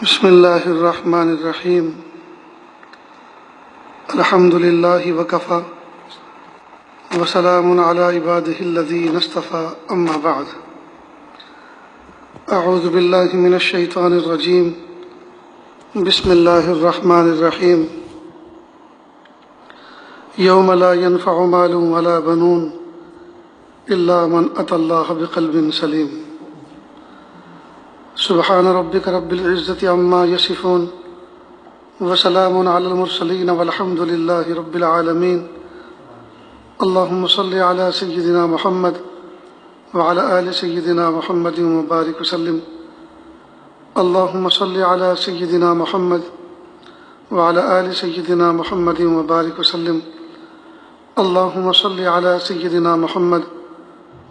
بسم اللہ الرحمن الرحیم الحمد للہ وکفی وسلام علی عبادہ الذین اصطفی اما بعد اعوذ باللہ من الشیطان الرجیم بسم اللہ الرحمن الرحیم یوم لا ينفع مال ولا بنون الا من اتی اللہ بقلب سلیم سبحان ربک رب العزة عما یصفون وسلام علی المرسلین والحمد للہ رب العالمین اللہم صل علی سیدنا محمد وعلی آل سیدنا محمد وبارک وسلم اللہم صل علی سیدنا محمد وعلی آل سیدنا محمد وبارک وسلم اللہم صل علی سیدنا محمد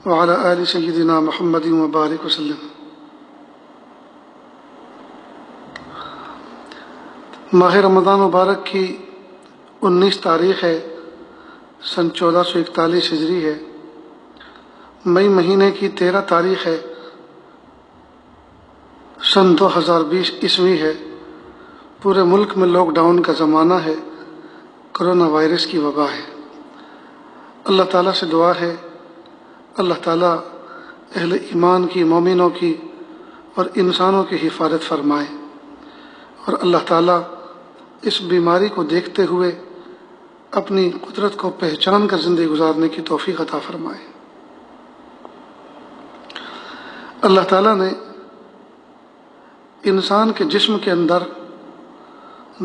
وعلی آل سیدنا محمد وبارک وسلم۔ ماہ رمضان مبارک کی 19 تاریخ ہے، سن 1441 ہجری ہے۔ مئی مہینے کی 13 تاریخ ہے، سن 2020 عیسوی ہے۔ پورے ملک میں لاک ڈاؤن کا زمانہ ہے، کرونا وائرس کی وبا ہے۔ اللہ تعالیٰ سے دعا ہے اللہ تعالیٰ اہل ایمان کی، مومنوں کی اور انسانوں کی حفاظت فرمائے، اور اللہ تعالیٰ اس بیماری کو دیکھتے ہوئے اپنی قدرت کو پہچان کر زندگی گزارنے کی توفیق عطا فرمائے۔ اللہ تعالیٰ نے انسان کے جسم کے اندر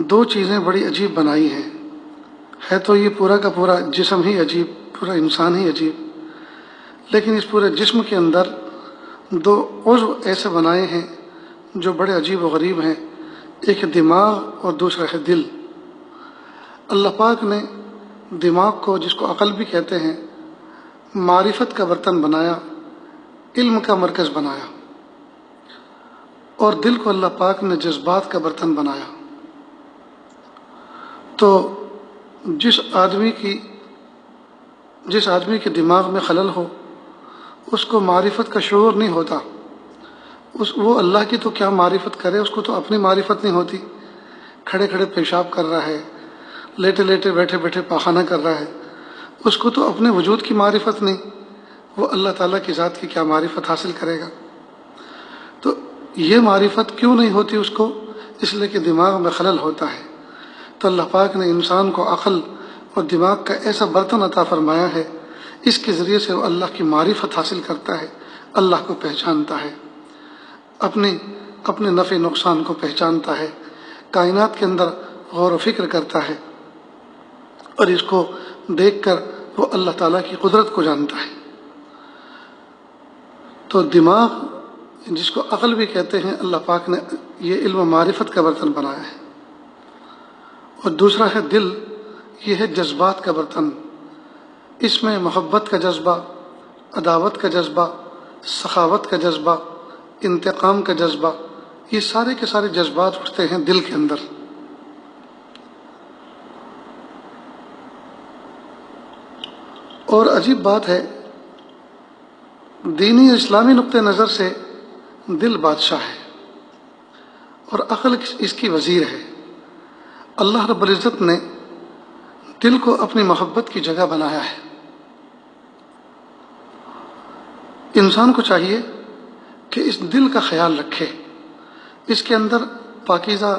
2 چیزیں بڑی عجیب بنائی ہیں۔ ہے تو یہ پورا کا پورا جسم ہی عجیب، پورا انسان ہی عجیب، لیکن اس پورے جسم کے اندر 2 عضو ایسے بنائے ہیں جو بڑے عجیب و غریب ہیں۔ ایک ہے دماغ اور دوسرا ہے دل۔ اللہ پاک نے دماغ کو، جس کو عقل بھی کہتے ہیں، معرفت کا برتن بنایا، علم کا مرکز بنایا، اور دل کو اللہ پاک نے جذبات کا برتن بنایا۔ تو جس آدمی کے دماغ میں خلل ہو، اس کو معرفت کا شعور نہیں ہوتا، وہ اللہ کی تو کیا معرفت کرے، اس کو تو اپنی معرفت نہیں ہوتی۔ کھڑے کھڑے پیشاب کر رہا ہے، لیٹے لیٹے بیٹھے بیٹھے پاخانہ کر رہا ہے، اس کو تو اپنے وجود کی معرفت نہیں، وہ اللہ تعالیٰ کی ذات کی کیا معرفت حاصل کرے گا۔ تو یہ معرفت کیوں نہیں ہوتی اس کو؟ اس لیے کہ دماغ میں خلل ہوتا ہے۔ تو اللہ پاک نے انسان کو عقل اور دماغ کا ایسا برتن عطا فرمایا ہے، اس کے ذریعے سے وہ اللہ کی معرفت حاصل کرتا ہے، اللہ کو پہچانتا ہے، اپنے نفع نقصان کو پہچانتا ہے، کائنات کے اندر غور و فکر کرتا ہے، اور اس کو دیکھ کر وہ اللہ تعالیٰ کی قدرت کو جانتا ہے۔ تو دماغ، جس کو عقل بھی کہتے ہیں، اللہ پاک نے یہ علم و معرفت کا برتن بنایا ہے۔ اور دوسرا ہے دل، یہ ہے جذبات کا برتن۔ اس میں محبت کا جذبہ، عداوت کا جذبہ، سخاوت کا جذبہ، انتقام کا جذبہ، یہ سارے کے سارے جذبات اٹھتے ہیں دل کے اندر۔ اور عجیب بات ہے، دینی اسلامی نقطہ نظر سے دل بادشاہ ہے اور عقل اس کی وزیر ہے۔ اللہ رب العزت نے دل کو اپنی محبت کی جگہ بنایا ہے۔ انسان کو چاہیے کہ اس دل کا خیال رکھے، اس کے اندر پاکیزہ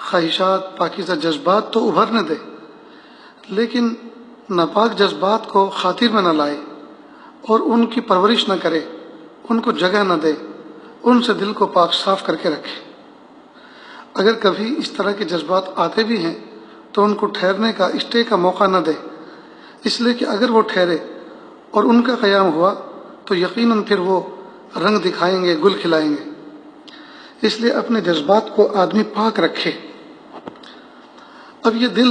خواہشات، پاکیزہ جذبات تو ابھرنے دے، لیکن ناپاک جذبات کو خاطر میں نہ لائے اور ان کی پرورش نہ کرے، ان کو جگہ نہ دے، ان سے دل کو پاک صاف کر کے رکھے۔ اگر کبھی اس طرح کے جذبات آتے بھی ہیں تو ان کو ٹھہرنے کا، اسٹے کا موقع نہ دے، اس لیے کہ اگر وہ ٹھہرے اور ان کا قیام ہوا تو یقیناً پھر وہ رنگ دکھائیں گے، گل کھلائیں گے۔ اس لیے اپنے جذبات کو آدمی پاک رکھے۔ اب یہ دل،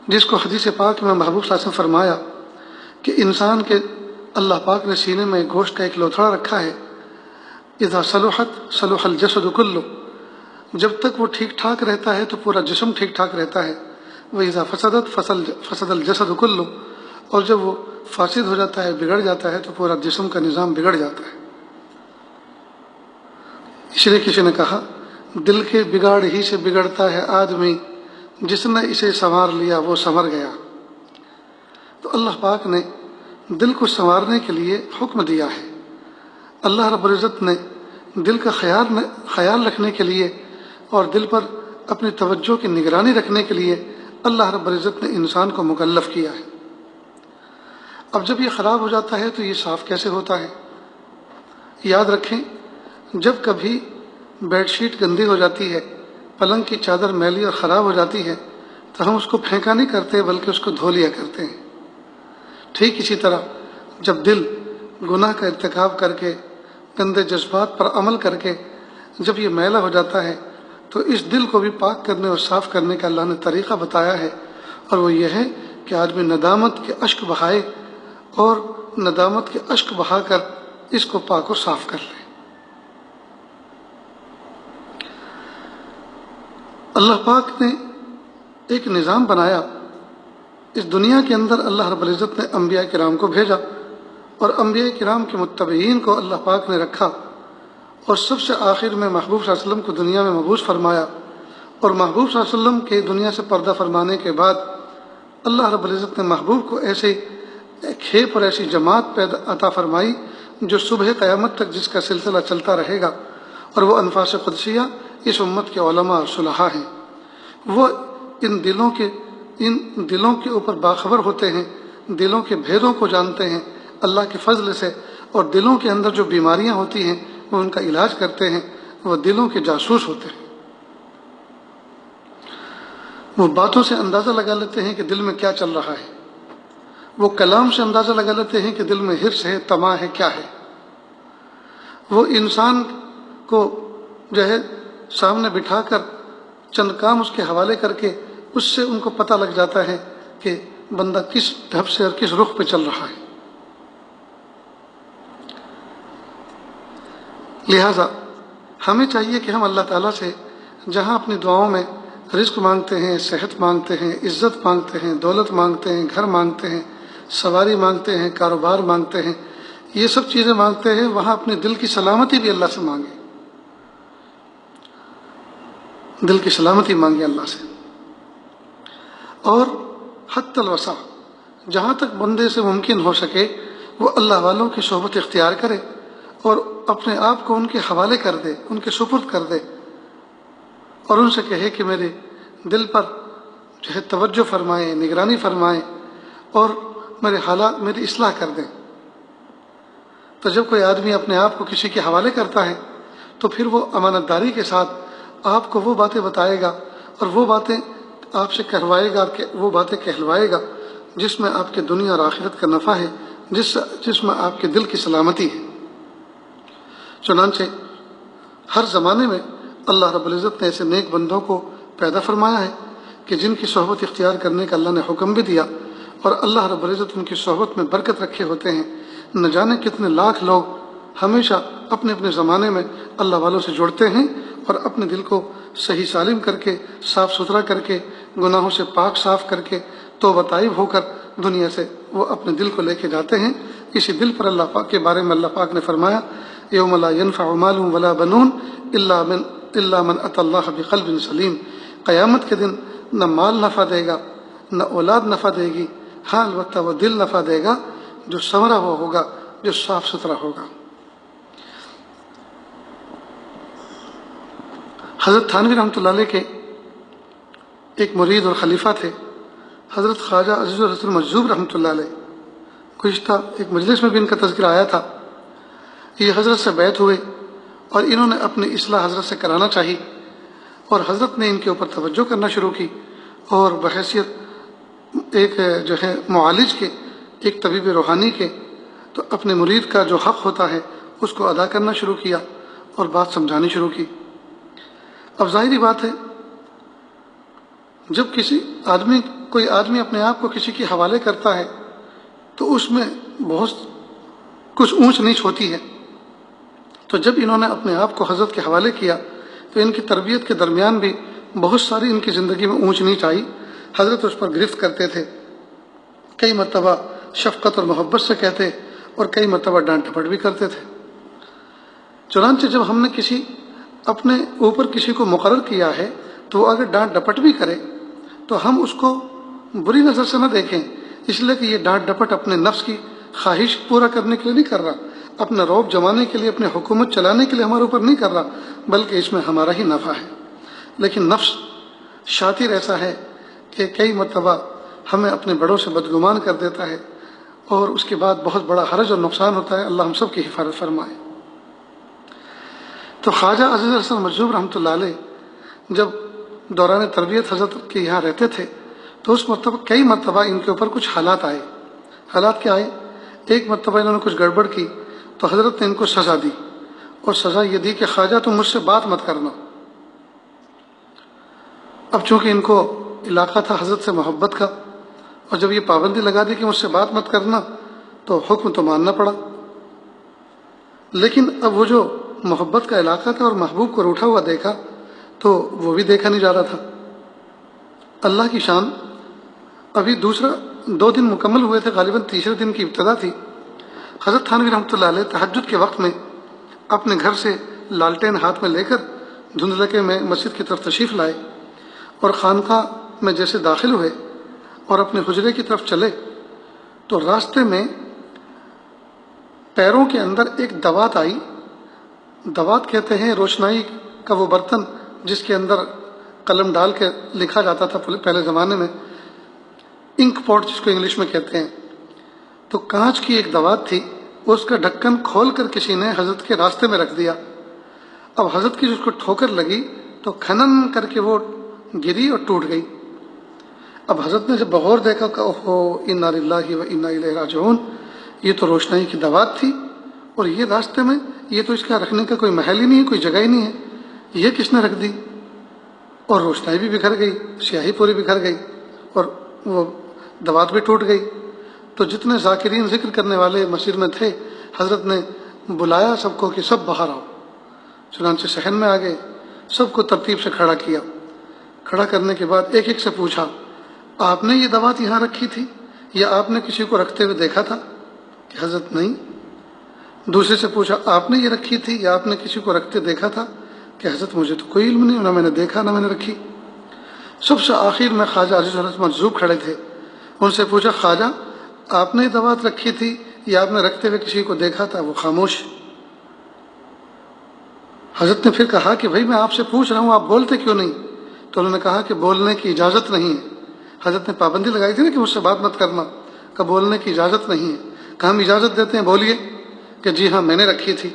جس کو حدیث پاک میں محبوب صلی اللہ علیہ وسلم فرمایا کہ انسان کے اللہ پاک نے سینے میں گوشت کا ایک لوتھڑا رکھا ہے، اذا صلحت صلح الجسد کلہ، جب تک وہ ٹھیک ٹھاک رہتا ہے تو پورا جسم ٹھیک ٹھاک رہتا ہے، وَإِذَا فَسَدَتْ فَسَدَ الْجَسَدُ كُلُّهُ، اور جب وہ فاسد ہو جاتا ہے، بگڑ جاتا ہے، تو پورا جسم کا نظام بگڑ جاتا ہے۔ اس لیے کسی نے کہا دل کے بگاڑ ہی سے بگڑتا ہے آدمی، جس نے اسے سنوار لیا وہ سنور گیا۔ تو اللہ پاک نے دل کو سنوارنے کے لیے حکم دیا ہے۔ اللہ رب العزت نے دل کا خیال رکھنے کے لیے اور دل پر اپنی توجہ کی نگرانی رکھنے کے لیے اللہ رب العزت نے انسان کو مکلف کیا ہے۔ اب جب یہ خراب ہو جاتا ہے تو یہ صاف کیسے ہوتا ہے؟ یاد رکھیں، جب کبھی بیڈ شیٹ گندی ہو جاتی ہے، پلنگ کی چادر میلی اور خراب ہو جاتی ہے، تو ہم اس کو پھینکا نہیں کرتے بلکہ اس کو دھو لیا کرتے ہیں۔ ٹھیک اسی طرح جب دل گناہ کا ارتکاب کر کے، گندے جذبات پر عمل کر کے جب یہ میلا ہو جاتا ہے، تو اس دل کو بھی پاک کرنے اور صاف کرنے کا اللہ نے طریقہ بتایا ہے، اور وہ یہ ہے کہ آدمی ندامت کے اشک بہائے اور ندامت کے اشک بہا کر اس کو پاک اور صاف کر لے۔ اللہ پاک نے ایک نظام بنایا، اس دنیا کے اندر اللہ رب العزت نے انبیاء کرام کو بھیجا، اور انبیاء کرام کے متبعین کو اللہ پاک نے رکھا، اور سب سے آخر میں محبوب صلی اللہ علیہ وسلم کو دنیا میں مبعوث فرمایا، اور محبوب صلی اللہ علیہ وسلم کے دنیا سے پردہ فرمانے کے بعد اللہ رب العزت نے محبوب کو ایسے کھیپ اور ایسی جماعت عطا فرمائی جو صبح قیامت تک جس کا سلسلہ چلتا رہے گا، اور وہ انفاس قدسیہ اس امت کے علماء اور صلحاء ہیں۔ وہ ان دلوں کے اوپر باخبر ہوتے ہیں، دلوں کے بھیدوں کو جانتے ہیں اللہ کے فضل سے، اور دلوں کے اندر جو بیماریاں ہوتی ہیں وہ ان کا علاج کرتے ہیں۔ وہ دلوں کے جاسوس ہوتے ہیں، وہ باتوں سے اندازہ لگا لیتے ہیں کہ دل میں کیا چل رہا ہے، وہ کلام سے اندازہ لگا لیتے ہیں کہ دل میں حرص ہے، طمع ہے، کیا ہے۔ وہ انسان کو جو ہے سامنے بٹھا کر چند کام اس کے حوالے کر کے اس سے ان کو پتہ لگ جاتا ہے کہ بندہ کس ڈھب سے اور کس رخ پہ چل رہا ہے۔ لہٰذا ہمیں چاہیے کہ ہم اللہ تعالیٰ سے جہاں اپنی دعاؤں میں رزق مانگتے ہیں، صحت مانگتے ہیں، عزت مانگتے ہیں، دولت مانگتے ہیں، گھر مانگتے ہیں، سواری مانگتے ہیں، کاروبار مانگتے ہیں، یہ سب چیزیں مانگتے ہیں، وہاں اپنے دل کی سلامتی بھی اللہ سے مانگے، دل کی سلامتی مانگے اللہ سے۔ اور حتی الوسع جہاں تک بندے سے ممکن ہو سکے وہ اللہ والوں کی صحبت اختیار کرے اور اپنے آپ کو ان کے حوالے کر دے، ان کے سپرد کر دے، اور ان سے کہے کہ میرے دل پر جو ہے توجہ فرمائیں، نگرانی فرمائیں، اور میرے حالات میری اصلاح کر دیں۔ تو جب کوئی آدمی اپنے آپ کو کسی کے حوالے کرتا ہے تو پھر وہ امانت داری کے ساتھ آپ کو وہ باتیں بتائے گا اور وہ باتیں آپ سے کہلوائے گا، کہ وہ باتیں کہلوائے گا جس میں آپ کے دنیا اور آخرت کا نفع ہے، جس میں آپ کے دل کی سلامتی ہے۔ چنانچہ ہر زمانے میں اللہ رب العزت نے ایسے نیک بندوں کو پیدا فرمایا ہے کہ جن کی صحبت اختیار کرنے کا اللہ نے حکم بھی دیا، اور اللہ رب العزت ان کی صحبت میں برکت رکھے ہوتے ہیں۔ نہ جانے کتنے لاکھ لوگ ہمیشہ اپنے اپنے زمانے میں اللہ والوں سے جڑتے ہیں اور اپنے دل کو صحیح سالم کر کے، صاف ستھرا کر کے، گناہوں سے پاک صاف کر کے، توبہ طائب ہو کر دنیا سے وہ اپنے دل کو لے کے جاتے ہیں۔ اسی دل پر اللہ پاک کے بارے میں اللہ پاک نے فرمایا، یوم لا ينفع مال ولا بنون الا من اتى اللہ بقلب سلیم۔ قیامت کے دن نہ مال نفع دے گا، نہ اولاد نفع دے گی، ہاں البتہ وہ دل نفع دے گا جو سنورا ہوا ہوگا، جو صاف ستھرا ہوگا۔ حضرت تھانوی رحمۃ اللہ علیہ کے ایک مرید اور خلیفہ تھے، حضرت خواجہ عزیز الرسول مجذوب رحمۃ اللہ علیہ۔ گزشتہ ایک مجلس میں بھی ان کا تذکرہ آیا تھا۔ یہ حضرت سے بیعت ہوئے اور انہوں نے اپنی اصلاح حضرت سے کرانا چاہی، اور حضرت نے ان کے اوپر توجہ کرنا شروع کی، اور بحیثیت ایک جو ہے معالج کے، ایک طبیب روحانی کے، تو اپنے مرید کا جو حق ہوتا ہے اس کو ادا کرنا شروع کیا اور بات سمجھانی شروع کی۔ اب ظاہری بات ہے، جب کوئی آدمی اپنے آپ کو کسی کے حوالے کرتا ہے تو اس میں بہت کچھ اونچ نیچ ہوتی ہے۔ تو جب انہوں نے اپنے آپ کو حضرت کے حوالے کیا تو ان کی تربیت کے درمیان بھی بہت ساری ان کی زندگی میں اونچ نیچ آئی۔ حضرت اس پر گرفت کرتے تھے، کئی مرتبہ شفقت اور محبت سے کہتے اور کئی مرتبہ ڈانٹ ڈپٹ بھی کرتے تھے۔ چنانچہ جب ہم نے کسی اپنے اوپر کسی کو مقرر کیا ہے تو وہ اگر ڈانٹ ڈپٹ بھی کرے تو ہم اس کو بری نظر سے نہ دیکھیں، اس لیے کہ یہ ڈانٹ ڈپٹ اپنے نفس کی خواہش پورا کرنے کے لیے نہیں کر رہا، اپنا رعب جمانے کے لیے، اپنے حکومت چلانے کے لیے ہمارے اوپر نہیں کر رہا، بلکہ اس میں ہمارا ہی نفع ہے۔ لیکن نفس شاطر ایسا ہے کہ کئی مرتبہ ہمیں اپنے بڑوں سے بدگمان کر دیتا ہے، اور اس کے بعد بہت بڑا حرج اور نقصان ہوتا ہے۔ اللہ ہم سب کی حفاظت فرمائے۔ تو خواجہ عزیز الحسن مجذوب رحمۃ اللہ علیہ جب دوران تربیت حضرت کے یہاں رہتے تھے تو اس مرتبہ کئی مرتبہ ان کے اوپر کچھ حالات آئے۔ حالات کیا آئے؟ ایک مرتبہ انہوں نے کچھ گڑبڑ کی تو حضرت نے ان کو سزا دی، اور سزا یہ دی کہ خواجہ تم مجھ سے بات مت کرنا۔ اب چونکہ ان کو علاقہ تھا حضرت سے محبت کا، اور جب یہ پابندی لگا دی کہ مجھ سے بات مت کرنا تو حکم تو ماننا پڑا۔ لیکن اب وہ جو محبت کا علاقہ تھا اور محبوب کو روٹھا ہوا دیکھا تو وہ بھی دیکھا نہیں جا رہا تھا۔ اللہ کی شان، ابھی 2 دن مکمل ہوئے تھے، غالباً تیسرے دن کی ابتدا تھی۔ حضرت تھانوی رحمۃ اللہ علیہ تہجد کے وقت میں اپنے گھر سے لالٹین ہاتھ میں لے کر دھندلکے میں مسجد کی طرف تشریف لائے، اور خانقاہ میں جیسے داخل ہوئے اور اپنے حجرے کی طرف چلے تو راستے میں پیروں کے اندر ایک دوات آئی۔ دوات کہتے ہیں روشنائی کا وہ برتن جس کے اندر قلم ڈال کے لکھا جاتا تھا پہلے زمانے میں، انک پاٹ جس کو انگلش میں کہتے ہیں۔ تو کانچ کی ایک دوات تھی، اس کا ڈھکن کھول کر کسی نے حضرت کے راستے میں رکھ دیا۔ اب حضرت کی جس کو ٹھوکر لگی تو کھنن کر کے وہ گری اور ٹوٹ گئی۔ اب حضرت نے جب بغور دیکھا کہ اوہو انا للہ و انا الیہ راجعون، یہ تو روشنائی کی دوات تھی، اور یہ راستے میں، یہ تو اس کا رکھنے کا کوئی محل ہی نہیں ہے، کوئی جگہ ہی نہیں ہے، یہ کس نے رکھ دی؟ اور روشنائی بھی بکھر گئی، سیاہی پوری بکھر گئی، اور وہ دوات بھی ٹوٹ گئی۔ تو جتنے ذاکرین ذکر کرنے والے مسجد میں تھے، حضرت نے بلایا سب کو کہ سب باہر آؤ۔ چنانچہ صحن میں آ گئے، سب کو ترتیب سے کھڑا کیا۔ کھڑا کرنے کے بعد ایک ایک سے پوچھا، آپ نے یہ دوات یہاں رکھی تھی یا آپ نے کسی کو رکھتے ہوئے دیکھا تھا؟ کہ حضرت نہیں۔ دوسرے سے پوچھا، آپ نے یہ رکھی تھی یا آپ نے کسی کو رکھتے دیکھا تھا؟ کہ حضرت مجھے تو کوئی علم نہیں، نہ میں نے دیکھا نہ میں نے رکھی۔ سب سے آخر میں خواجہ عزیز الحسن مجذوب کھڑے تھے، ان سے پوچھا، خواجہ آپ نے یہ دوات رکھی تھی یا آپ نے رکھتے ہوئے کسی کو دیکھا تھا؟ وہ خاموش۔ حضرت نے پھر کہا کہ بھائی میں آپ سے پوچھ رہا ہوں، آپ بولتے کیوں نہیں؟ تو انہوں نے کہا کہ بولنے کی اجازت نہیں ہے۔ حضرت نے پابندی لگائی تھی نا کہ مجھ سے بات مت کرنا، کہ بولنے کی اجازت نہیں ہے۔ کہ ہم اجازت دیتے ہیں، بولیے۔ کہ جی ہاں میں نے رکھی تھی۔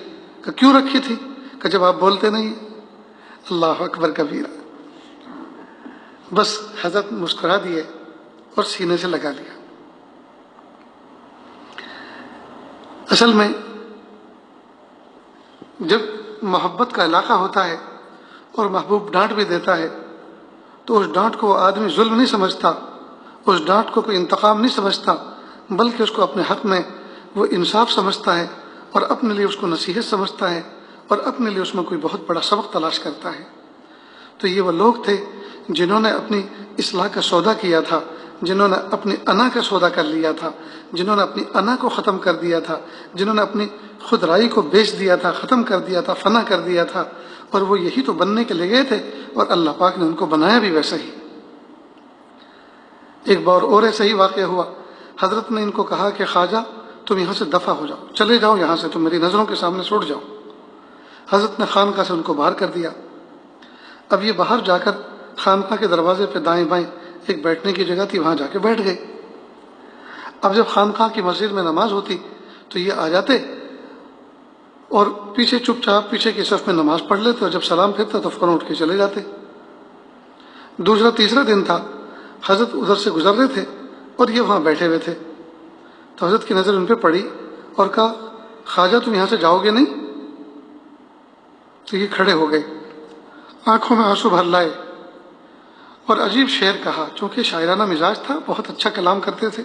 کہ کیوں رکھی تھی؟ کہ جب آپ بولتے نہیں۔ اللہ اکبر کبیرہ۔ بس حضرت مسکرا دیے اور سینے سے لگا لیا۔ اصل میں جب محبت کا علاقہ ہوتا ہے اور محبوب ڈانٹ بھی دیتا ہے تو اس ڈانٹ کو آدمی ظلم نہیں سمجھتا، اس ڈانٹ کو کوئی انتقام نہیں سمجھتا، بلکہ اس کو اپنے حق میں وہ انصاف سمجھتا ہے، اور اپنے لیے اس کو نصیحت سمجھتا ہے، اور اپنے لیے اس میں کوئی بہت بڑا سبق تلاش کرتا ہے۔ تو یہ وہ لوگ تھے جنہوں نے اپنی اصلاح کا سودا کیا تھا، جنہوں نے اپنی انا کا سودا کر لیا تھا، جنہوں نے اپنی انا کو ختم کر دیا تھا، جنہوں نے اپنی خود رائی کو بیچ دیا تھا، ختم کر دیا تھا، فنا کر دیا تھا، اور وہ یہی تو بننے کے لیے گئے تھے، اور اللہ پاک نے ان کو بنایا بھی ویسا ہی۔ ایک بار اور ایسا ہی واقعہ ہوا، حضرت نے ان کو کہا کہ خواجہ تم یہاں سے دفع ہو جاؤ، چلے جاؤ یہاں سے، تم میری نظروں کے سامنے سے اٹھ جاؤ۔ حضرت نے خانقاہ سے ان کو باہر کر دیا۔ اب یہ باہر جا کر خانقاہ کے دروازے پہ دائیں بائیں ایک بیٹھنے کی جگہ تھی، وہاں جا کے بیٹھ گئے۔ اب جب خانقاہ کی مسجد میں نماز ہوتی تو یہ آ جاتے اور پیچھے چپ چاپ پیچھے کی صف میں نماز پڑھ لیتے، اور جب سلام پھرتا تو فوراً اٹھ کے چلے جاتے۔ دوسرا تیسرا دن تھا، حضرت ادھر سے گزر رہے تھے اور یہ وہاں بیٹھے ہوئے تھے، تو حضرت کی نظر ان پہ پڑی اور کہا، خواجہ تم یہاں سے جاؤ گے نہیں؟ تو یہ کھڑے ہو گئے، آنکھوں میں آنسو بھر لائے، اور عجیب شعر کہا، چونکہ شاعرانہ مزاج تھا، بہت اچھا کلام کرتے تھے۔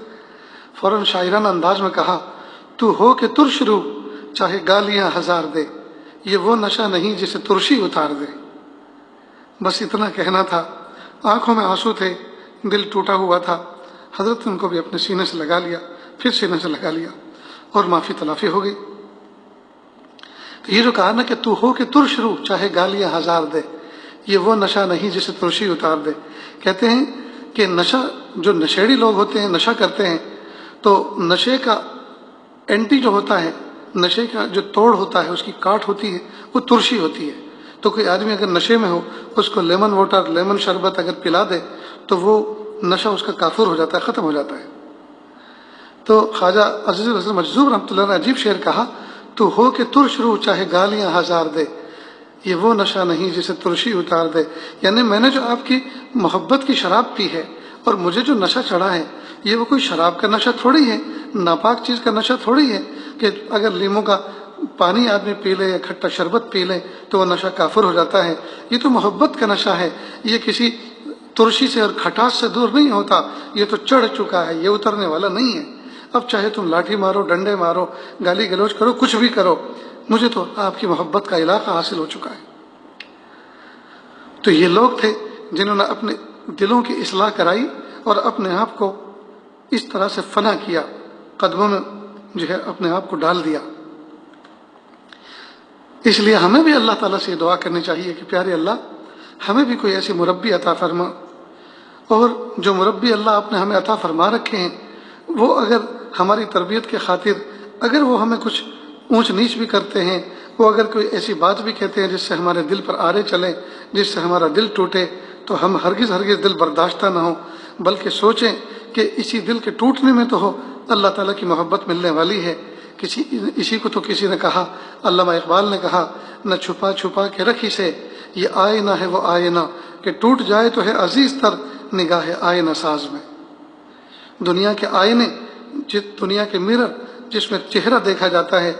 فوراً شاعرانہ انداز میں کہا، تو ہو کہ ترش رو چاہے گالیاں ہزار دے، یہ وہ نشہ نہیں جسے ترشی اتار دے۔ بس اتنا کہنا تھا، آنکھوں میں آنسو تھے، دل ٹوٹا ہوا تھا۔ حضرت نے ان کو بھی اپنے سینے سے لگا لیا، پھر سینے سے لگا لیا، اور معافی تلافی ہو گئی۔ تو یہ جو کہا نا کہ تو ہو کہ ترش روح چاہے گالیاں ہزار دے، یہ وہ نشہ نہیں جسے ترشی اتار دے۔ کہتے ہیں کہ نشہ، جو نشیڑی لوگ ہوتے ہیں نشہ کرتے ہیں، تو نشے کا اینٹی جو ہوتا ہے، نشے کا جو توڑ ہوتا ہے، اس کی کاٹ ہوتی ہے، وہ ترشی ہوتی ہے۔ تو کوئی آدمی اگر نشے میں ہو، اس کو لیمن واٹر، لیمن شربت اگر پلا دے تو وہ نشہ اس کا کافر ہو جاتا ہے، ختم ہو جاتا ہے۔ تو خواجہ عزیز الحسن مجذوب رحمۃ اللہ نے عجیب شعر کہا، تو ہو کہ ترش روح چاہے گالیاں ہزار دے، یہ وہ نشہ نہیں جسے ترشی اتار دے۔ یعنی میں نے جو آپ کی محبت کی شراب پی ہے اور مجھے جو نشہ چڑھا ہے، یہ وہ کوئی شراب کا نشہ تھوڑی ہے، ناپاک چیز کا نشہ تھوڑی ہے کہ اگر لیموں کا پانی آدمی پی لے یا کھٹا شربت پی لے تو وہ نشہ کافر ہو جاتا ہے۔ یہ تو محبت کا نشہ ہے، یہ کسی ترشی سے اور کھٹاس سے دور نہیں ہوتا، یہ تو چڑھ چکا ہے، یہ اترنے والا نہیں ہے۔ اب چاہے تم لاٹھی مارو، ڈنڈے مارو، گالی گلوچ کرو، کچھ بھی کرو، مجھے تو آپ کی محبت کا علاقہ حاصل ہو چکا ہے۔ تو یہ لوگ تھے جنہوں نے اپنے دلوں کی اصلاح کرائی اور اپنے آپ کو اس طرح سے فنا کیا، قدموں میں جو ہے اپنے آپ کو ڈال دیا۔ اس لیے ہمیں بھی اللہ تعالیٰ سے یہ دعا کرنی چاہیے کہ پیارے اللہ، ہمیں بھی کوئی ایسی مربی عطا فرما، اور جو مربی اللہ آپ نے ہمیں عطا فرما رکھے ہیں وہ اگر ہماری تربیت کے خاطر اگر وہ ہمیں کچھ اونچ نیچ بھی کرتے ہیں، وہ اگر کوئی ایسی بات بھی کہتے ہیں جس سے ہمارے دل پر آرے چلیں، جس سے ہمارا دل ٹوٹے، تو ہم ہرگز دل برداشتہ نہ ہوں، بلکہ سوچیں کہ اسی دل کے ٹوٹنے میں تو ہو اللہ تعالیٰ کی محبت ملنے والی ہے۔ اسی کو تو کسی نے کہا، علامہ اقبال نے کہا، نہ چھپا چھپا کے رکھی سے یہ آئینہ ہے وہ آئینہ، کہ ٹوٹ جائے تو ہے عزیز تر نگاہ آئینہ ساز میں۔ دنیا کے آئینے، دنیا کے مرر جس میں چہرہ دیکھا جاتا ہے،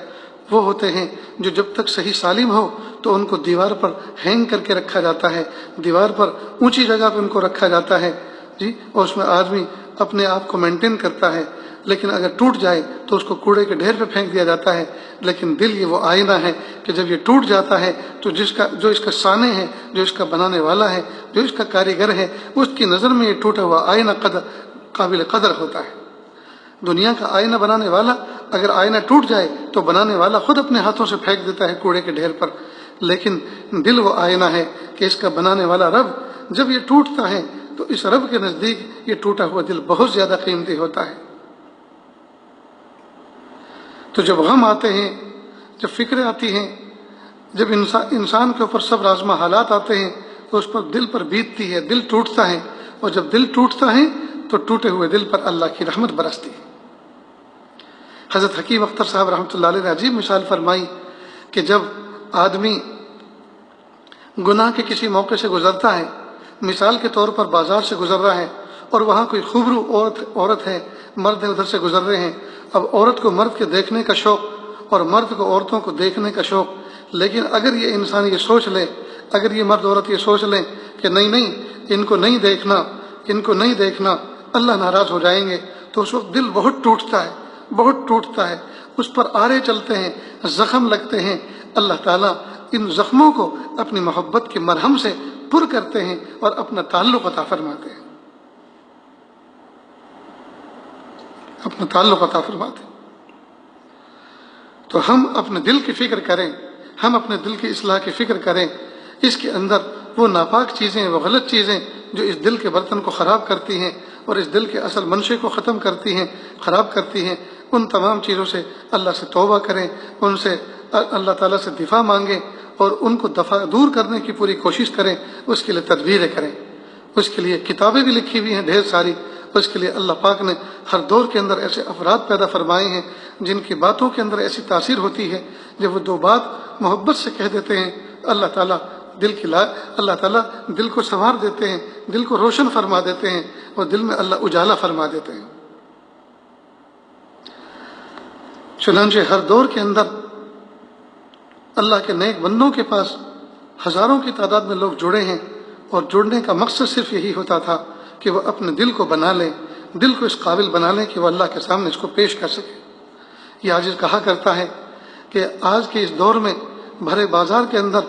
وہ ہوتے ہیں جو جب تک صحیح سالم ہو تو ان کو دیوار پر ہینگ کر کے رکھا جاتا ہے، دیوار پر اونچی جگہ پہ ان کو رکھا جاتا ہے جی، اور اس میں آدمی اپنے آپ کو مینٹین کرتا ہے، لیکن اگر ٹوٹ جائے تو اس کو کوڑے کے ڈھیر پہ پھینک دیا جاتا ہے۔ لیکن دل یہ وہ آئینہ ہے کہ جب یہ ٹوٹ جاتا ہے تو جو اس کا صانع ہے، جو اس کا بنانے والا ہے، جو اس کا کاریگر ہے، اس کی نظر میں یہ ٹوٹا ہوا آئینہ قابل قدر ہوتا ہے۔ دنیا کا آئینہ بنانے والا اگر آئینہ ٹوٹ جائے تو بنانے والا خود اپنے ہاتھوں سے پھینک دیتا ہے کوڑے کے ڈھیر پر، لیکن دل وہ آئینہ ہے کہ اس کا بنانے والا رب جب یہ ٹوٹتا ہے تو اس رب کے نزدیک یہ ٹوٹا ہوا دل بہت زیادہ قیمتی ہوتا ہے۔ تو جب غم آتے ہیں، جب فکریں آتی ہیں، جب انسان کے اوپر صبر آزما حالات آتے ہیں تو اس پر دل پر بیتتی ہے، دل ٹوٹتا ہے، اور جب دل ٹوٹتا ہے تو ٹوٹے ہوئے دل پر اللہ کی رحمت برستی ہے۔ حضرت حکیم اختر صاحب رحمۃ اللہ علیہ نے عجیب مثال فرمائی کہ جب آدمی گناہ کے کسی موقع سے گزرتا ہے، مثال کے طور پر بازار سے گزر رہا ہے اور وہاں کوئی خوبرو عورت ہے، مرد ادھر سے گزر رہے ہیں، اب عورت کو مرد کے دیکھنے کا شوق اور مرد کو عورتوں کو دیکھنے کا شوق، لیکن اگر یہ انسان یہ سوچ لے، اگر یہ مرد عورت یہ سوچ لیں کہ نہیں ان کو نہیں دیکھنا اللہ ناراض ہو جائیں گے، تو اس وقت دل بہت ٹوٹتا ہے، اس پر آرے چلتے ہیں، زخم لگتے ہیں۔ اللہ تعالیٰ ان زخموں کو اپنی محبت کے مرہم سے پر کرتے ہیں اور اپنا تعلق عطا فرماتے ہیں، تو ہم اپنے دل کی فکر کریں، ہم اپنے دل کی اصلاح کی فکر کریں۔ اس کے اندر وہ ناپاک چیزیں، وہ غلط چیزیں جو اس دل کے برتن کو خراب کرتی ہیں اور اس دل کے اصل منشے کو ختم کرتی ہیں، خراب کرتی ہیں، ان تمام چیزوں سے اللہ سے توبہ کریں، ان سے اللہ تعالیٰ سے دفاع مانگیں اور ان کو دور کرنے کی پوری کوشش کریں، اس کے لیے تدبیریں کریں۔ اس کے لیے کتابیں بھی لکھی ہوئی ہیں ڈھیر ساری، اس کے لیے اللہ پاک نے ہر دور کے اندر ایسے افراد پیدا فرمائے ہیں جن کی باتوں کے اندر ایسی تاثیر ہوتی ہے، جب وہ دو بات محبت سے کہہ دیتے ہیں، اللہ تعالیٰ دل کو سنوار دیتے ہیں، دل کو روشن فرما دیتے ہیں، اور دل میں اللہ اجالا فرما دیتے ہیں۔ چنانچہ ہر دور کے اندر اللہ کے نیک بندوں کے پاس ہزاروں کی تعداد میں لوگ جڑے ہیں، اور جڑنے کا مقصد صرف یہی ہوتا تھا کہ وہ اپنے دل کو بنا لیں، دل کو اس قابل بنا لیں کہ وہ اللہ کے سامنے اس کو پیش کر سکے۔ یہ عاجز کہا کرتا ہے کہ آج کے اس دور میں بھرے بازار کے اندر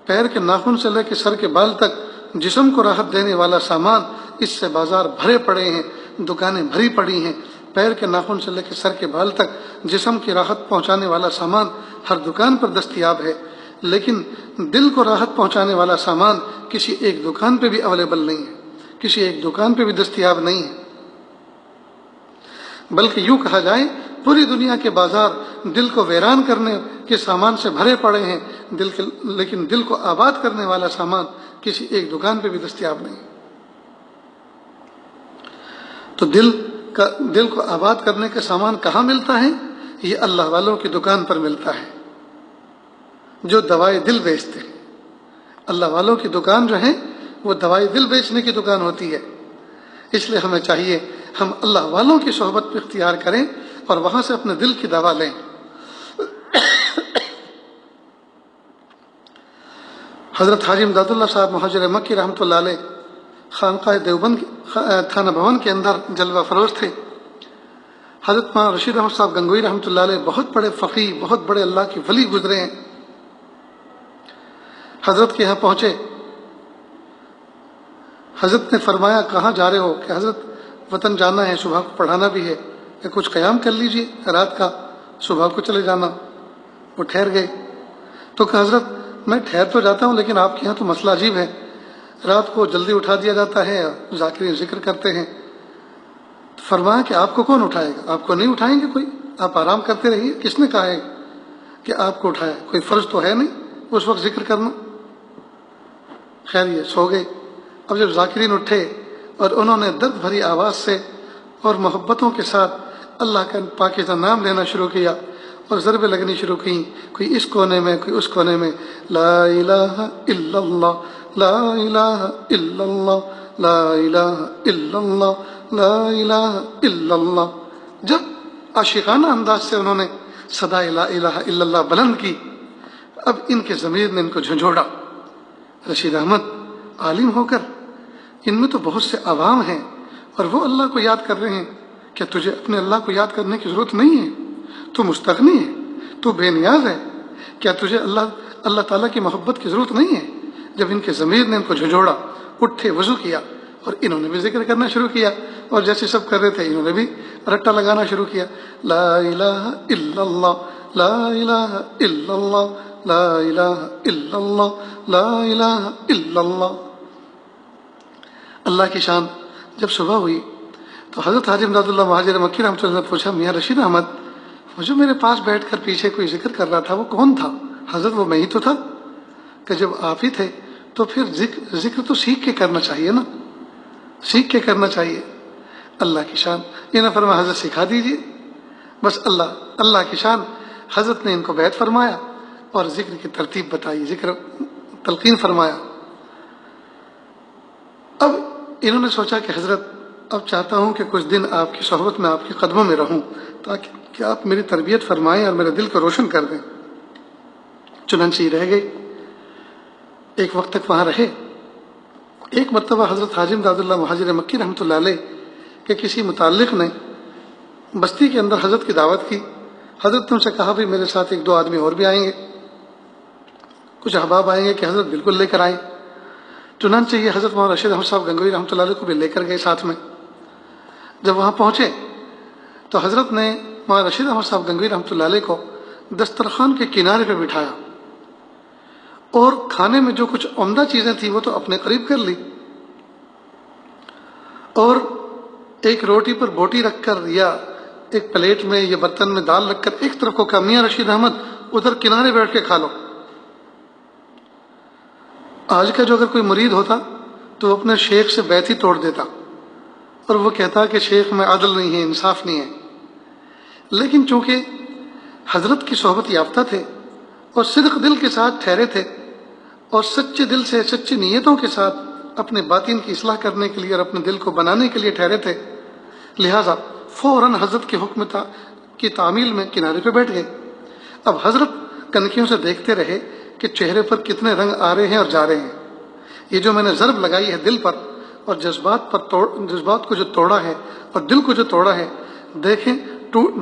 پیر کے ناخن سے لے کے سر کے بال تک جسم کو راحت دینے والا سامان، اس سے بازار بھرے پڑے ہیں، دکانیں بھری پڑی ہیں۔ پیر کے ناخن سے لے کے سر کے بال تک جسم کی راحت پہنچانے والا سامان ہر دکان پر دستیاب ہے، لیکن دل کو راحت پہنچانے والا سامان کسی ایک دکان پہ بھی اویلیبل نہیں ہے، کسی ایک دکان پہ بھی دستیاب نہیں ہے۔ بلکہ یوں کہا جائے پوری دنیا کے بازار دل کو ویران کرنے کے سامان سے بھرے پڑے ہیں، لیکن دل کو آباد کرنے والا سامان کسی ایک دکان پہ بھی دستیاب نہیں۔ تو دل کو آباد کرنے کا سامان کہاں ملتا ہے؟ یہ اللہ والوں کی دکان پر ملتا ہے، جو دوائے دل بیچتے ہیں۔ اللہ والوں کی دکان جو ہے وہ دوائی دل بیچنے کی دکان ہوتی ہے۔ اس لیے ہمیں چاہیے ہم اللہ والوں کی صحبت پہ اختیار کریں اور وہاں سے اپنے دل کی دوا لیں۔ حضرت حاجی امداد اللہ صاحب مہاجر مکی رحمۃ اللہ علیہ خانقاہ دیوبند تھانہ بھون کے اندر جلوہ فروز تھے۔ حضرت مولانا رشید احمد صاحب گنگوئی رحمۃ اللہ علیہ بہت بڑے فقیہ، بہت بڑے اللہ کے ولی گزرے ہیں۔ حضرت کے یہاں پہنچے، حضرت نے فرمایا کہاں جا رہے ہو؟ کہ حضرت وطن جانا ہے، صبح کو پڑھانا بھی ہے، کہ کچھ قیام کر لیجئے رات کا، صبح کو چلے جانا۔ وہ ٹھہر گئے تو کہ حضرت میں ٹھہر تو جاتا ہوں لیکن آپ کے یہاں تو مسئلہ عجیب ہے، رات کو جلدی اٹھا دیا جاتا ہے، ذاکرین ذکر کرتے ہیں۔ فرمایا کہ آپ کو کون اٹھائے گا؟ آپ کو نہیں اٹھائیں گے کوئی، آپ آرام کرتے رہیے۔ کس نے کہا ہے کہ آپ کو اٹھایا؟ کوئی فرض تو ہے نہیں اس وقت ذکر کرنا۔ خیر یہ سو گئے۔ اب جب ذاکرین اٹھے اور انہوں نے درد بھری آواز سے اور محبتوں کے ساتھ اللہ کا پاکیزہ نام لینا شروع کیا اور ضربیں لگنی شروع کی، کوئی اس کونے میں کوئی اس کونے میں، لا الہ الا اللہ، لا الہ الا اللہ، لا الہ الا اللہ، لا الہ الا اللہ۔ جب عاشقانہ انداز سے انہوں نے صدا لا الہ الا اللہ بلند کی، اب ان کے ضمیر نے ان کو جھنجھوڑا۔ رشید احمد عالم ہو کر ان میں تو بہت سے عوام ہیں اور وہ اللہ کو یاد کر رہے ہیں، کیا تجھے اپنے اللہ کو یاد کرنے کی ضرورت نہیں ہے؟ تو مستغنی ہے، تو بے نیاز ہے، کیا تجھے اللہ تعالیٰ کی محبت کی ضرورت نہیں ہے؟ جب ان کے ضمیر نے ان کو جھنجھوڑا، اٹھے، وضو کیا اور انہوں نے بھی ذکر کرنا شروع کیا، اور جیسے سب کر رہے تھے انہوں نے بھی رٹا لگانا شروع کیا، لا الہ الا اللہ، لا الہ الا اللہ، لا الہ الا اللہ، لا الہ الا اللہ۔ اللہ کی شان۔ جب صبح ہوئی تو حضرت حاجی امداد اللہ مہاجر مکی رحمۃ اللہ نے پوچھا، میاں رشید احمد، وہ جو میرے پاس بیٹھ کر پیچھے کوئی ذکر کر رہا تھا وہ کون تھا؟ حضرت وہ میں ہی تو تھا۔ کہ جب آپ ہی تھے تو پھر ذکر تو سیکھ کے کرنا چاہیے نا، سیکھ کے کرنا چاہیے۔ اللہ کی شان۔ یہ نہ فرمایا حضرت سکھا دیجیے، بس اللہ کی شان۔ حضرت نے ان کو بیعت فرمایا اور ذکر کی ترتیب بتائی، ذکر تلقین فرمایا۔ اب انہوں نے سوچا کہ حضرت اب چاہتا ہوں کہ کچھ دن آپ کی صحبت میں، آپ کے قدموں میں رہوں، تاکہ کہ آپ میری تربیت فرمائیں اور میرے دل کو روشن کر دیں۔ چنانچہ رہ گئے، ایک وقت تک وہاں رہے۔ ایک مرتبہ حضرت حاجی امداد اللہ مہاجر مکی رحمۃ اللہ علیہ کے کسی متعلق نے بستی کے اندر حضرت کی دعوت کی۔ حضرت نے ان سے کہا بھی میرے ساتھ ایک دو آدمی اور بھی آئیں گے، کچھ احباب آئیں گے کہ حضرت بالکل لے کر آئیں۔ چنانچہ یہ حضرت مولانا رشید احمد صاحب گنگوئی رحمۃ اللہ علیہ کو بھی لے کر گئے ساتھ میں۔ جب وہاں پہنچے تو حضرت نے مولانا رشید احمد صاحب گنگوئی رحمۃ اللہ علیہ کو دسترخوان کے کنارے پہ بٹھایا اور کھانے میں جو کچھ عمدہ چیزیں تھیں وہ تو اپنے قریب کر لی، اور ایک روٹی پر بوٹی رکھ کر یا ایک پلیٹ میں یا برتن میں دال رکھ کر ایک طرف کو کہا، میاں رشید احمد ادھر کنارے بیٹھ کے کھا لو۔ آج کا جو اگر کوئی مرید ہوتا تو وہ اپنے شیخ سے بیعت ہی توڑ دیتا اور وہ کہتا کہ شیخ میں عدل نہیں ہے، انصاف نہیں ہے۔ لیکن چونکہ حضرت کی صحبت یافتہ تھے اور صدق دل کے ساتھ ٹھہرے تھے اور سچے دل سے، سچی نیتوں کے ساتھ اپنے باطن کی اصلاح کرنے کے لیے اور اپنے دل کو بنانے کے لیے ٹھہرے تھے، لہٰذا فوراً حضرت کے حکم کی تعمیل میں کنارے پہ بیٹھ گئے۔ اب حضرت کنکھیوں سے دیکھتے رہے کہ چہرے پر کتنے رنگ آ رہے ہیں اور جا رہے ہیں۔ یہ جو میں نے ضرب لگائی ہے دل پر اور جذبات کو جو توڑا ہے اور دل کو جو توڑا ہے، دیکھیں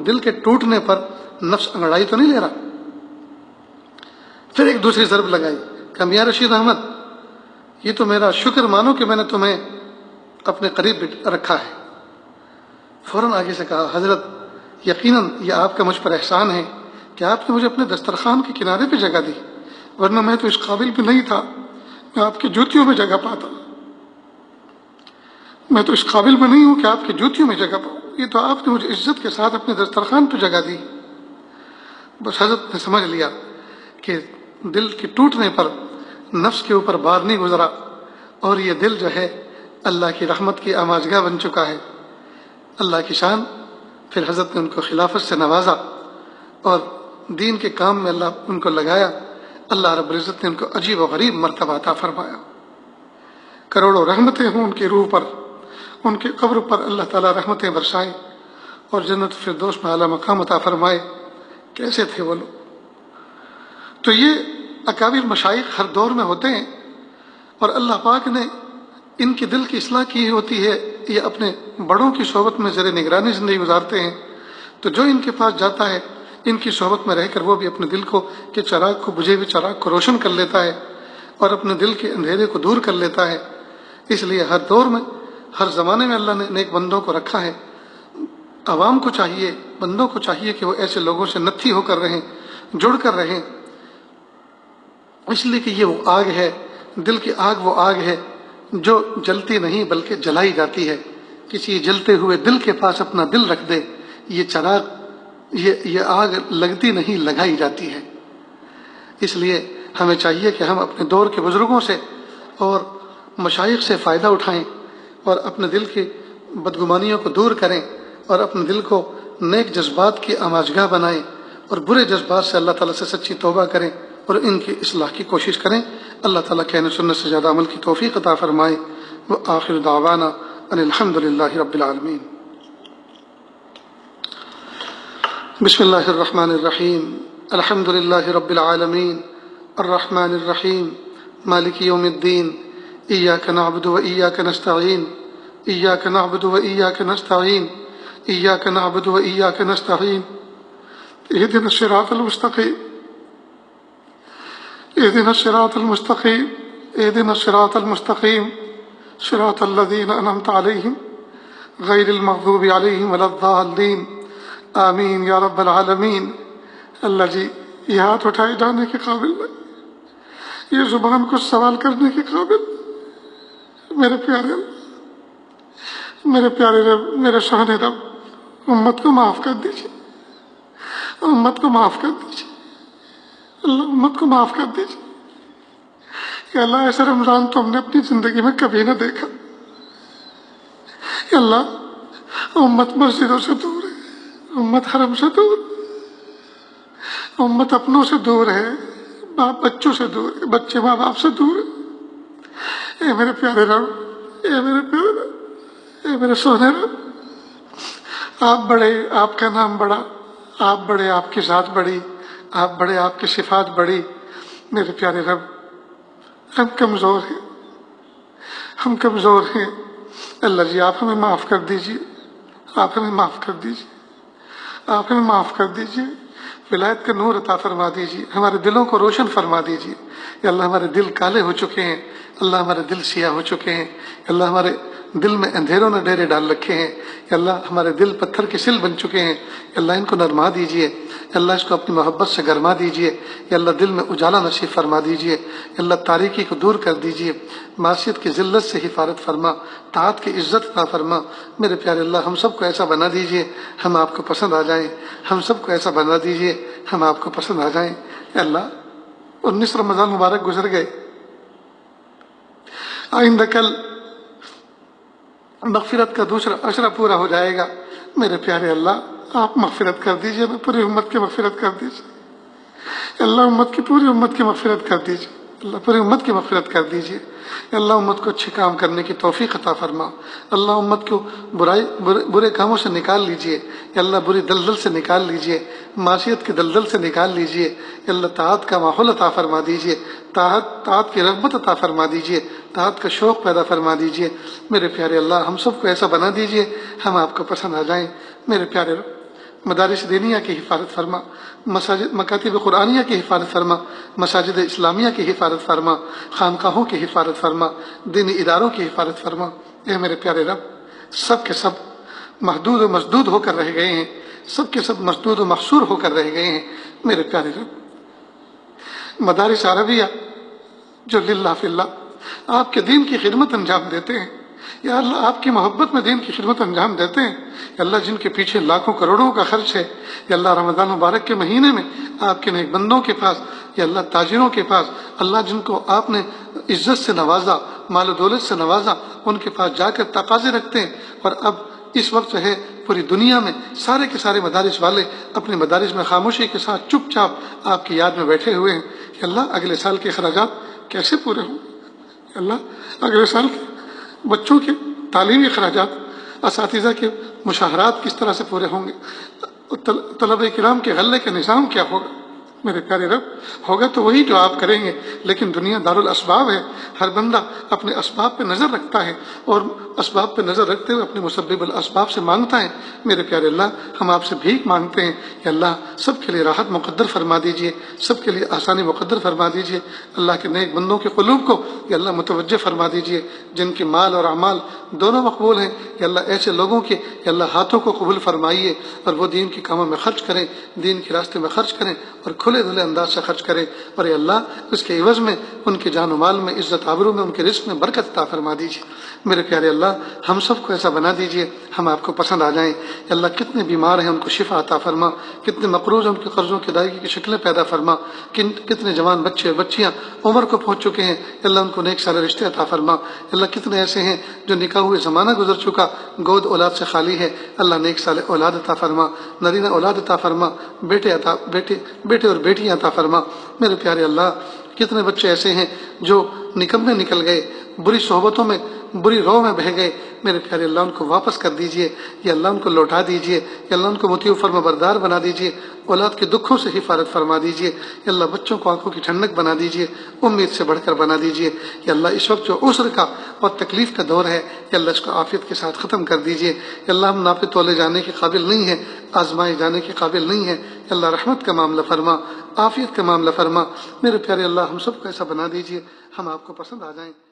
دل کے ٹوٹنے پر نفس انگڑائی تو نہیں لے رہا۔ پھر ایک دوسری ضرب لگائی کہ میاں رشید احمد، یہ تو میرا شکر مانو کہ میں نے تمہیں اپنے قریب رکھا ہے۔ فوراً آگے سے کہا، حضرت یقیناً یہ آپ کا مجھ پر احسان ہے کہ آپ نے مجھے اپنے دسترخوان کے کنارے پہ جگہ دی، ورنہ میں تو اس قابل بھی نہیں تھا، میں آپ کی جوتیوں میں جگہ پاتا، میں تو اس قابل میں نہیں ہوں کہ آپ کی جوتیوں میں جگہ پاؤں، یہ تو آپ نے مجھے عزت کے ساتھ اپنے دسترخوان پہ جگہ دی۔ بس حضرت نے سمجھ لیا کہ دل کے ٹوٹنے پر نفس کے اوپر بار نہیں گزرا، اور یہ دل جو ہے اللہ کی رحمت کی آماجگاہ بن چکا ہے۔ اللہ کی شان، پھر حضرت نے ان کو خلافت سے نوازا اور دین کے کام میں اللہ ان کو لگایا۔ اللہ رب العزت نے ان کو عجیب و غریب مرتبہ عطا فرمایا۔ کروڑوں رحمتیں ہوں ان کی روح پر، ان کے قبر پر اللہ تعالیٰ رحمتیں برسائے اور جنت فردوس میں اعلیٰ مقام عطا فرمائے۔ کیسے تھے وہ لوگ؟ تو یہ اکابر مشائخ ہر دور میں ہوتے ہیں، اور اللہ پاک نے ان کی دل کی اصلاح کی ہوتی ہے، یہ اپنے بڑوں کی صحبت میں زیر نگرانی زندگی گزارتے ہیں۔ تو جو ان کے پاس جاتا ہے، ان کی صحبت میں رہ کر وہ بھی اپنے دل کو کے چراغ کو، بجھے ہوئے چراغ کو روشن کر لیتا ہے اور اپنے دل کے اندھیرے کو دور کر لیتا ہے۔ اس لیے ہر دور میں، ہر زمانے میں اللہ نے نیک بندوں کو رکھا ہے۔ عوام کو چاہیے، بندوں کو چاہیے کہ وہ ایسے لوگوں سے نتھی ہو کر رہیں، جڑ کر رہیں، اس لیے کہ یہ وہ آگ ہے، دل کی آگ وہ آگ ہے جو جلتی نہیں بلکہ جلائی جاتی ہے۔ کسی جلتے ہوئے دل کے پاس اپنا دل رکھ دے، یہ چراغ، یہ آگ لگتی نہیں، لگائی جاتی ہے۔ اس لیے ہمیں چاہیے کہ ہم اپنے دور کے بزرگوں سے اور مشائخ سے فائدہ اٹھائیں اور اپنے دل کی بدگمانیوں کو دور کریں اور اپنے دل کو نیک جذبات کی آماجگاہ بنائیں اور برے جذبات سے اللہ تعالیٰ سے سچی توبہ کریں اور ان کی اصلاح کی کوشش کریں۔ اللہ تعالیٰ کہنے سنت سے زیادہ عمل کی توفیق عطا فرمائے۔ وآخر دعوانا ان الحمد للہ رب العالمین۔ بسم اللہ الرحمن الرحیم۔ الحمد للہ رب العالمین الرحمن الرحیم مالک یوم الدین۔ ایاک نعبد و ایاک نستعین، ایاک نعبد و ایاک نستعین، ایاک نعبد و ایاک نستعین، اهدنا الصراط المستقیم، اهدنا الصراط المستقیم، اهدنا الصراط المستقیم، صراط الذین انعمت علیہم غیر المغضوب علیہم ولا الضالین، آمین یا رب العالمین۔ اللہ جی، یہ ہاتھ اٹھائے جانے کے قابل نہیں، یہ زبان کو سوال کرنے کے قابل، میرے پیارے میرے پیارے رب، میرے شان رب، امت کو معاف کر دیجیے، امت کو معاف کر دیجیے، اللہ امت کو معاف کر دیجیے۔ کہ اللہ ایسا رمضان تو ہم نے اپنی زندگی میں کبھی نہ دیکھا۔ کہ اللہ امت مسجدوں سے دور ہے، امت حرم سے دور، امت اپنوں سے دور ہے، باپ بچوں سے دور ہے، بچے ماں باپ سے دور ہے۔ اے میرے پیارے رب، اے میرے پیارے رب، اے میرے سونے رب، آپ بڑے، آپ کا نام بڑا، آپ بڑے، آپ کی ذات بڑی، آپ بڑے، آپ کی صفات بڑی۔ میرے پیارے رب، ہم کمزور ہیں، ہم کمزور ہیں۔ اللہ جی، آپ ہمیں معاف کر دیجیے، آپ ہمیں معاف کر دیجیے، آپ ہمیں معاف کر دیجیے۔ ولایت کا نور عطا فرما دیجیے، ہمارے دلوں کو روشن فرما دیجیے۔ یا اللہ ہمارے دل کالے ہو چکے ہیں، اللہ ہمارے دل سیاہ ہو چکے ہیں، اللہ ہمارے دل میں اندھیروں نے ڈیرے ڈال رکھے ہیں، یا اللہ ہمارے دل پتھر کے سل بن چکے ہیں، یا اللہ ان کو نرما دیجیے، یا اللہ اس کو اپنی محبت سے گرما دیجیے، یا اللہ دل میں اجالا نصیب فرما دیجیے، یا اللہ تاریکی کو دور کر دیجیے، معصیت کی ذلت سے حفاظت فرما، طاعت کی عزت عطا فرما۔ میرے پیارے اللہ، ہم سب کو ایسا بنا دیجیے ہم آپ کو پسند آ جائیں، ہم سب کو ایسا بنا دیجیے ہم آپ کو پسند آ جائیں۔ اے اللہ، 19 رمضان مبارک گزر گئے، آئندہ کل مغفرت کا دوسرا عشرہ پورا ہو جائے گا۔ میرے پیارے اللہ، آپ مغفرت کر دیجئے، پوری امت کی مغفرت کر دیجئے۔ اللہ امت کی، پوری امت کی مغفرت کر دیجئے، اللہ پوری امت کی مغفرت کر دیجئے۔ اللہ امت کو اچھے کام کرنے کی توفیق عطا فرما۔ اللہ امت کو برے کاموں سے نکال لیجئے، اللہ بری دلدل سے نکال لیجئے، معصیت کی دلدل سے نکال لیجئے۔ اللہ طاعت کا ماحول عطا فرما دیجئے، طاعت کی رغبت عطا فرما دیجئے، طاعت کا شوق پیدا فرما دیجئے۔ میرے پیارے اللہ، ہم سب کو ایسا بنا دیجئے ہم آپ کو پسند آ جائیں۔ میرے پیارے مدارس دینیہ کی حفاظت فرما، مساجد مکاتب قرآنیہ کی حفاظت فرما، مساجد اسلامیہ کی حفاظت فرما، خانقاہوں کی حفاظت فرما، دینی اداروں کی حفاظت فرما۔ اے میرے پیارے رب، سب کے سب محدود و مسدود ہو کر رہ گئے ہیں، سب کے سب مسدود و محصور ہو کر رہ گئے ہیں۔ میرے پیارے رب، مدارس عربیہ جو للہ فی اللہ آپ کے دین کی خدمت انجام دیتے ہیں، یا اللہ آپ کی محبت میں دین کی خدمت انجام دیتے ہیں، یا اللہ جن کے پیچھے لاکھوں کروڑوں کا خرچ ہے، یا اللہ رمضان مبارک کے مہینے میں آپ کے نیک بندوں کے پاس، یا اللہ تاجروں کے پاس، اللہ جن کو آپ نے عزت سے نوازا، مال و دولت سے نوازا، ان کے پاس جا کر تقاضے رکھتے ہیں، اور اب اس وقت جو ہے پوری دنیا میں سارے کے سارے مدارس والے اپنے مدارس میں خاموشی کے ساتھ چپ چاپ آپ کی یاد میں بیٹھے ہوئے ہیں کہ اللہ اگلے سال کے اخراجات کیسے پورے ہوں گے، اللہ اگلے سال کے بچوں کے تعلیمی اخراجات، اساتذہ کے مشاہرات کس طرح سے پورے ہوں گے، طلبہ کرام کے غلے کا نظام کیا ہوگا۔ میرے پیارے رب، ہوگا تو وہی جو آپ کریں گے، لیکن دنیا دارالاسباب ہے، ہر بندہ اپنے اسباب پہ نظر رکھتا ہے اور اسباب پہ نظر رکھتے ہوئے اپنے مسبب الاسباب سے مانگتا ہے۔ میرے پیارے اللہ، ہم آپ سے بھیک مانگتے ہیں کہ اللہ سب کے لیے راحت مقدر فرما دیجئے، سب کے لیے آسانی مقدر فرما دیجئے، اللہ کے نیک بندوں کے قلوب کو یا اللہ متوجہ فرما دیجئے، جن کے مال اور اعمال دونوں مقبول ہیں، یا اللہ ایسے لوگوں کے یا اللہ ہاتھوں کو قبول فرمائیے اور وہ دین کے کاموں میں خرچ کریں، دین کے راستے میں خرچ کریں اور کھلے دھلے انداز سے خرچ کریں، اور اے اللہ اس کے عوض میں ان کے جان و مال میں، عزت آبرو میں، ان کے رزق میں برکت عطا فرما دیجیے۔ میرے پیارے اللہ، ہم سب کو ایسا بنا دیجیے ہم آپ کو پسند آ جائیں۔ اے اللہ کتنے بیمار ہیں ان کو شفا عطا فرما، کتنے مقروض ہیں ان کے قرضوں کی ادائیگی کی شکلیں پیدا فرما، کتنے جوان بچے اور بچیاں عمر کو پہنچ چکے ہیں، اللہ ان کو نیک سال رشتے عطا فرما۔ اللہ کتنے ایسے ہیں جو نکاح ہوئے زمانہ گزر چکا، گود اولاد سے خالی ہے، اللہ نیک سال اولاد عطا فرما، نرینہ اولاد عطا فرما، بیٹے اور بیٹیاں عطا فرما۔ میرے پیارے اللہ، کتنے بچے ایسے ہیں جو نکمے نکل گئے، بری صحبتوں میں، بری رو میں بہہ گئے، میرے پیارے اللہ ان کو واپس کر دیجئے، یا اللہ ان کو لوٹا دیجئے، یا اللہ ان کو مطیع و فرما بردار بنا دیجئے، اولاد کے دکھوں سے حفاظت فرما دیجئے، یا اللہ بچوں کو آنکھوں کی ٹھنڈک بنا دیجئے، امید سے بڑھ کر بنا دیجئے، یا اللہ اس وقت جو عسر کا اور تکلیف کا دور ہے، یا اللہ اس کو عافیت کے ساتھ ختم کر دیجئے، یا اللہ ہم ناپے تولے جانے کے قابل نہیں ہیں، آزمائے جانے کے قابل نہیں ہیں، یا اللہ رحمت کا معاملہ فرما، عافیت کا معاملہ فرما۔ میرے پیارے اللہ ہم سب کو ایسا بنا دیجئے ہم آپ کو پسند آ جائیں۔